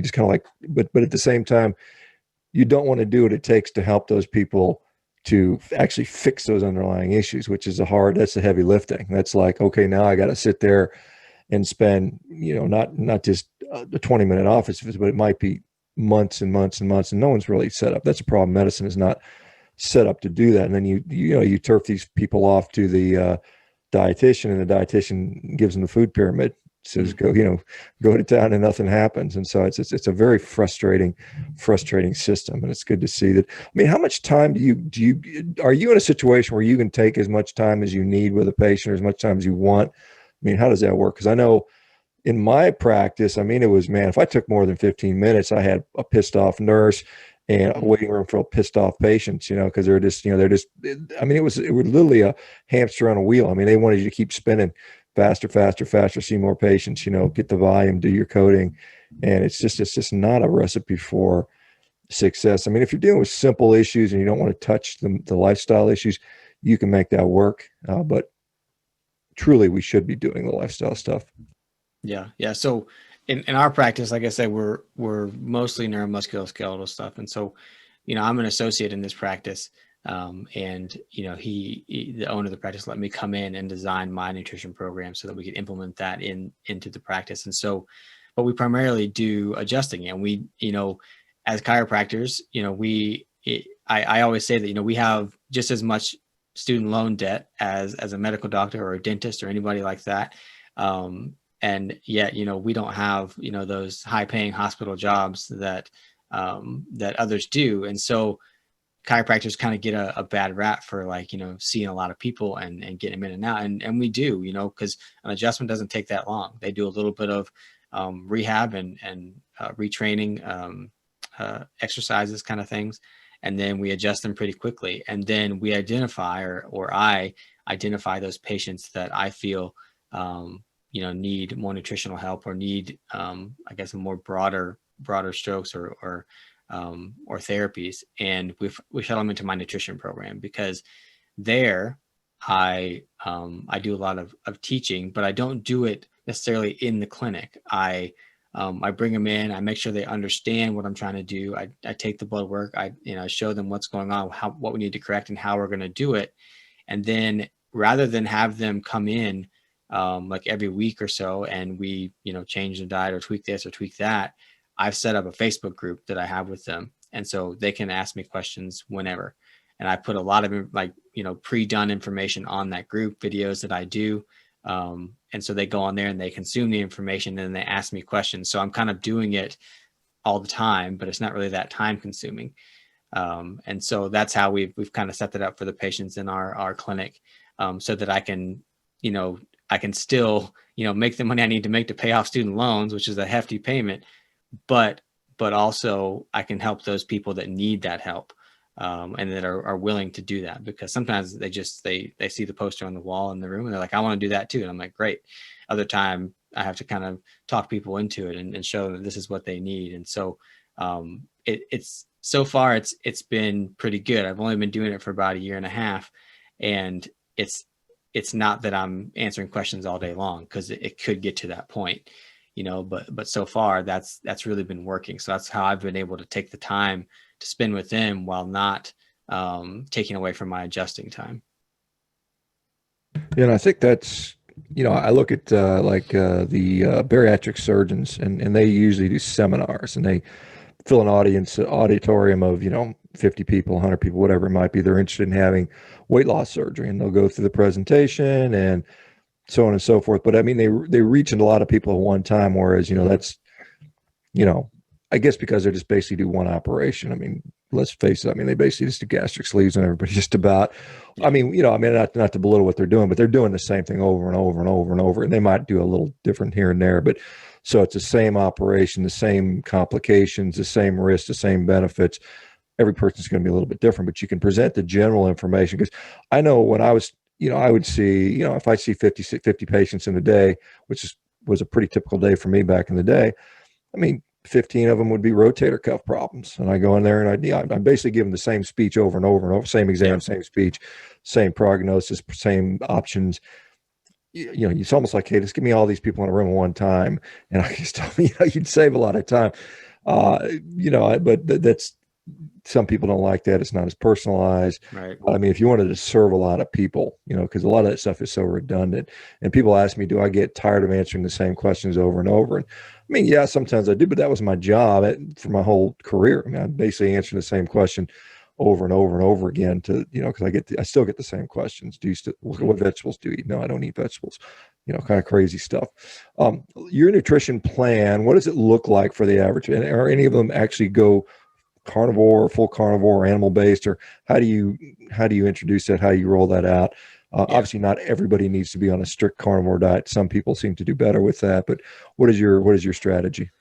just kind of like, but at the same time, you don't want to do what it takes to help those people to actually fix those underlying issues, which is that's the heavy lifting. That's like, okay, now I got to sit there and spend, not just a 20-minute office visit, but it might be months and months and months, and no one's really set up. That's a problem. Medicine is not set up to do that. And then you turf these people off to the dietitian, and the dietitian gives them the food pyramid, says go to town, and nothing happens. And so it's a very frustrating system. And it's good to see that. I mean, how much time are you in a situation where you can take as much time as you need with a patient, or as much time as you want? I mean, how does that work? Because I know in my practice, I mean, it was, man, if I took more than 15 minutes, I had a pissed off nurse and a waiting room for pissed off patients, because they're just, I mean, it was literally a hamster on a wheel. I mean, they wanted you to keep spinning faster, faster, faster, see more patients, get the volume, do your coding. And it's just not a recipe for success. I mean, if you're dealing with simple issues and you don't want to touch the lifestyle issues, you can make that work. But truly, we should be doing the lifestyle stuff. Yeah. Yeah. So in our practice, like I said, we're mostly neuromusculoskeletal stuff. And so, I'm an associate in this practice. And the owner of the practice let me come in and design my nutrition program so that we could implement that into the practice. And so, but we primarily do adjusting. And we, as chiropractors, I always say that, we have just as much student loan debt as a medical doctor or a dentist or anybody like that. And yet, we don't have, those high paying hospital jobs that others do. And so chiropractors kind of get a bad rap for seeing a lot of people and getting them in and out. And we do, because an adjustment doesn't take that long. They do a little bit of rehab and retraining, exercises kind of things. And then we adjust them pretty quickly. And then we identify or I identify those patients that I feel, need more nutritional help or need, I guess, a more broader strokes or therapies. And we shuttle them into my nutrition program, because there I do a lot of teaching, but I don't do it necessarily in the clinic. I bring them in, I make sure they understand what I'm trying to do. I take the blood work, I show them what's going on, what we need to correct and how we're going to do it. And then rather than have them come in like every week or so and we, change the diet or tweak this or tweak that, I've set up a Facebook group that I have with them. And so they can ask me questions whenever. And I put a lot of pre-done information on that group, videos that I do. And so they go on there and they consume the information and they ask me questions. So I'm kind of doing it all the time, but it's not really that time consuming. And so that's how we've kind of set that up for the patients in our clinic, so that I can still, make the money I need to make to pay off student loans, which is a hefty payment, but also I can help those people that need that help, and that are willing to do that, because sometimes they see the poster on the wall in the room and they're like, I want to do that too. And I'm like, great. Other time I have to kind of talk people into it and show them this is what they need. And so it's so far it's been pretty good. I've only been doing it for about a year and a half, and it's not that I'm answering questions all day long, because it could get to that point, but so far that's really been working. So that's how I've been able to take the time to spend with them while not taking away from my adjusting time. Yeah, and I think that's, I look at the bariatric surgeons, and they usually do seminars, and they fill an auditorium of 50 people, 100 people, whatever it might be. They're interested in having weight loss surgery, and they'll go through the presentation and so on and so forth. But I mean, they reach a lot of people at one time, whereas that's I guess because they just basically do one operation. I mean, let's face it. I mean, they basically just do gastric sleeves and everybody just about. I Yeah. mean, you know, I mean, not to belittle what they're doing, but they're doing the same thing over and over and over and over. And they might do a little different here and there, but so it's the same operation, the same complications, the same risks, the same benefits. Every person's going to be a little bit different, but you can present the general information. Because I know when I was, you know, I would see, you know, if I see 50 patients in a day, was a pretty typical day for me back in the day. I mean, 15 of them would be rotator cuff problems. And I go in there and I'm basically giving the same speech over and over and over, same exam, Yeah. same speech, same prognosis, same options. You know, it's almost like, hey, just give me all these people in a room at one time. And I just tell you know, you'd save a lot of time. You know, but that's, some people don't like that. It's not as personalized. Right. I mean, if you wanted to serve a lot of people, you know, because a lot of that stuff is so redundant. And people ask me, do I get tired of answering the same questions over and over? And I mean, yeah, sometimes I do, but that was my job for my whole career. I mean, I basically answer the same question over and over and over again to, you know, because I still get the same questions. Do you still, what vegetables do you eat? No, I don't eat vegetables. You know, kind of crazy stuff. Your nutrition plan, what does it look like for the average? And are any of them actually go carnivore, full carnivore, animal based, or how do you introduce that? How do you roll that out? Yeah. Obviously, not everybody needs to be on a strict carnivore diet. Some people seem to do better with that. But what is your strategy?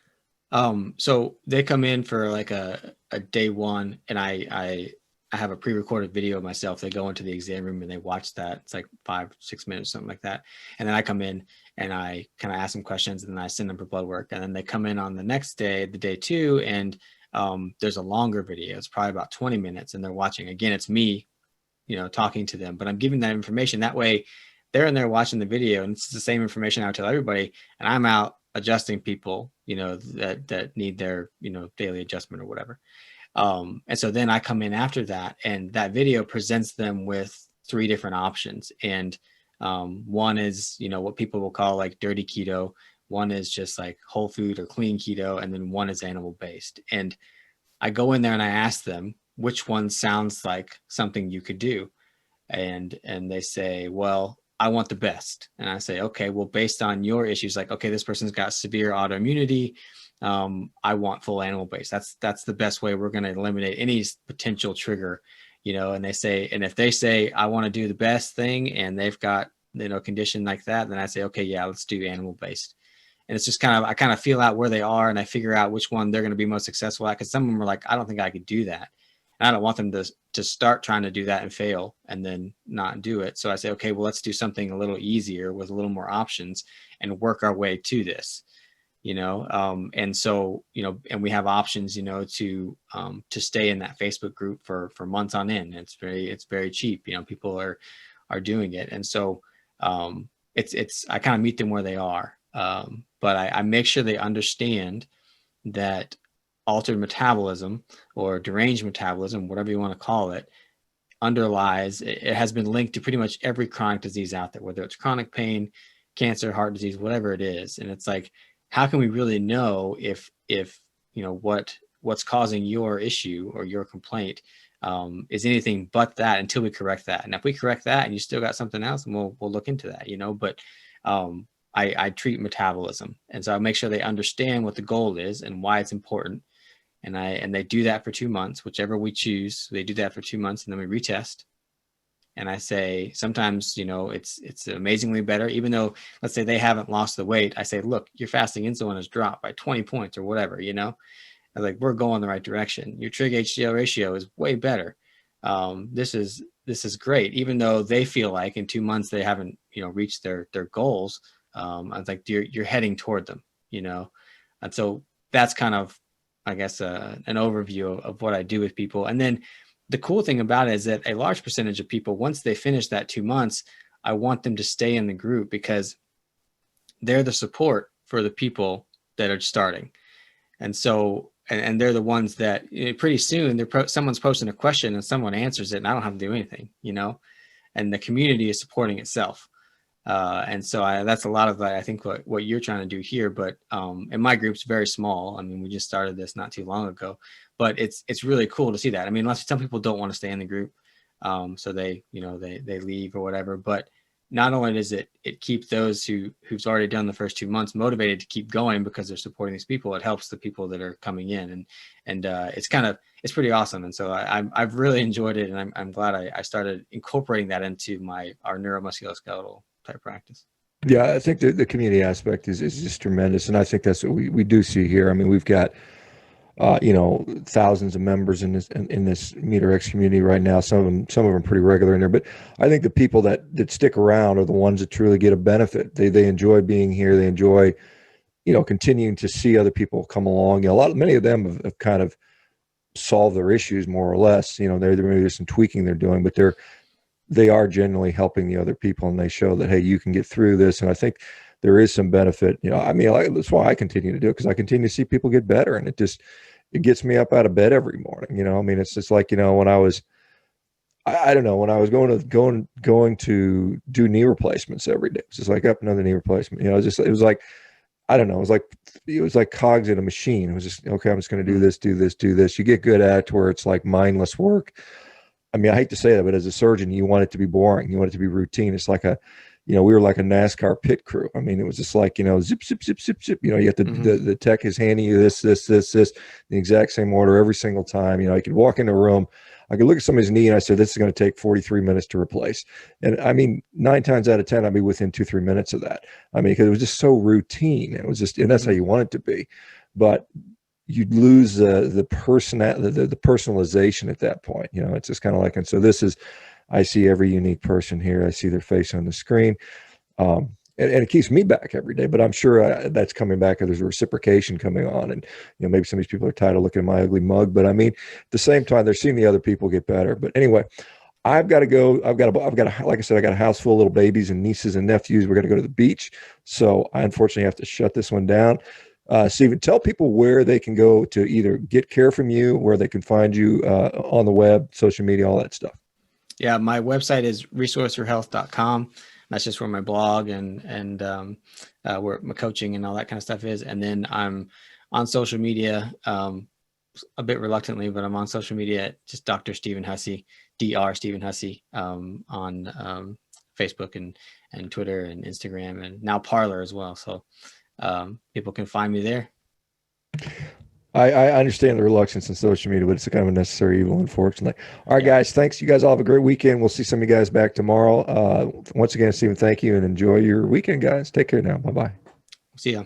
So they come in for like a day one, and I have a pre-recorded video of myself. They go into the exam room and they watch that. It's like 5-6 minutes, something like that. And then I come in and I kind of ask them questions, and then I send them for blood work. And then they come in on the next day, the day two, and there's a longer video. It's probably about 20 minutes, and they're watching. Again, it's me, you know, talking to them, but I'm giving that information. That way they're in there watching the video, and it's the same information I would tell everybody. And I'm out adjusting people, you know, that need their, you know, daily adjustment or whatever. And so then I come in after that, and that video presents them with 3 different options. And one is, you know, what people will call like dirty keto. One is just like whole food or clean keto. And then one is animal based. And I go in there and I ask them, which one sounds like something you could do? And they say, well, I want the best. And I say, okay, well, based on your issues, like, okay, this person's got severe autoimmunity. I want full animal based. That's the best way we're going to eliminate any potential trigger, you know. And they say, and if they say I want to do the best thing and they've got, you know, condition like that, then I say, okay, yeah, let's do animal based. And it's just kind of, I kind of feel out where they are, and I figure out which one they're going to be most successful at. Cause some of them are like, I don't think I could do that. And I don't want them to start trying to do that and fail and then not do it. So I say, okay, well, let's do something a little easier with a little more options and work our way to this, you know? And so, you know, and we have options, you know, to stay in that Facebook group for months on end. It's very cheap. You know, people are doing it. And so, I kind of meet them where they are. But I make sure they understand that altered metabolism or deranged metabolism, whatever you want to call it, underlies, it has been linked to pretty much every chronic disease out there, whether it's chronic pain, cancer, heart disease, whatever it is. And it's like, how can we really know if you know what's causing your issue or your complaint is anything but that until we correct that? And if we correct that and you still got something else, then we'll look into that, you know. But I treat metabolism, and so I make sure they understand what the goal is and why it's important. And they do that for 2 months, whichever we choose. They do that for 2 months, and then we retest. And I say, sometimes, you know, it's amazingly better, even though, let's say they haven't lost the weight. I say, look, your fasting insulin has dropped by 20 points or whatever, you know. I was like, we're going the right direction. Your trig HDL ratio is way better. This is great, even though they feel like in 2 months they haven't, you know, reached their goals. I was like, you're heading toward them, you know. And so that's kind of, I guess, an overview of what I do with people. And then the cool thing about it is that a large percentage of people, once they finish that 2 months, I want them to stay in the group because they're the support for the people that are starting. And so, and they're the ones that, you know, pretty soon someone's posting a question and someone answers it, and I don't have to do anything, you know, and the community is supporting itself. And so that's a lot of, I think, what you're trying to do here. But and my group's very small. I mean, we just started this not too long ago, but it's really cool to see that. I mean, some people don't want to stay in the group, so they, you know, they leave or whatever. But not only does it keep those who's already done the first 2 months motivated to keep going because they're supporting these people, it helps the people that are coming in, and it's pretty awesome. And so I've really enjoyed it, and I'm glad I started incorporating that into our neuromusculoskeletal type practice. Yeah, I think the community aspect is just tremendous, and I think that's what we do see here. I mean, we've got thousands of members in this MeterX community right now. Some of them pretty regular in there, but I think the people that stick around are the ones that truly get a benefit. They enjoy being here. They enjoy, continuing to see other people come along. Many of them have kind of solved their issues more or less. There maybe there's some tweaking they're doing, but they are generally helping the other people, and they show that, hey, you can get through this. And I think there is some benefit. That's why I continue to do it, because I continue to see people get better, and it gets me up out of bed every morning. It's just like, when I was, I don't know, when I was going to do knee replacements every day, it's just like up another knee replacement. It was like, I don't know, it was like cogs in a machine. It was just, okay, I'm just going to do this, do this, do this. You get good at it to where it's like mindless work. I mean, I hate to say that, but as a surgeon, you want it to be boring. You want it to be routine. It's like we were like a NASCAR pit crew. I mean, it was just like, zip, zip, zip, zip, zip. You have to, the tech is handing you this, the exact same order every single time. I could walk in a room, I could look at somebody's knee, and I said, this is going to take 43 minutes to replace. And I mean, 9 times out of 10, I'd be within 2-3 minutes of that. I mean, because it was just so routine. It was just, and that's how you want it to be. But you'd lose the personalization at that point. It's just kind of like, and so I see every unique person here. I see their face on the screen. And it keeps me back every day, but I'm sure that's coming back. There's a reciprocation coming on, and maybe some of these people are tired of looking at my ugly mug, but I mean, at the same time, they're seeing the other people get better. But anyway, I've got to go. I've got like I said, I got a house full of little babies and nieces and nephews. We're going to go to the beach. So I unfortunately have to shut this one down. Stephen, tell people where they can go to either get care from you, where they can find you on the web, social media, all that stuff. Yeah, my website is resourceforhealth.com. That's just where my blog and where my coaching and all that kind of stuff is. And then I'm on social media, a bit reluctantly, but I'm on social media at just Dr. Stephen Hussey, Dr. Stephen Hussey, on Facebook and Twitter and Instagram, and now Parler as well. So people can find me there. I understand the reluctance in social media, but it's a kind of a necessary evil, unfortunately. All right, guys, thanks. You guys all have a great weekend. We'll see some of you guys back tomorrow. Once again, Stephen, thank you, and enjoy your weekend, guys. Take care now. Bye-bye. See ya.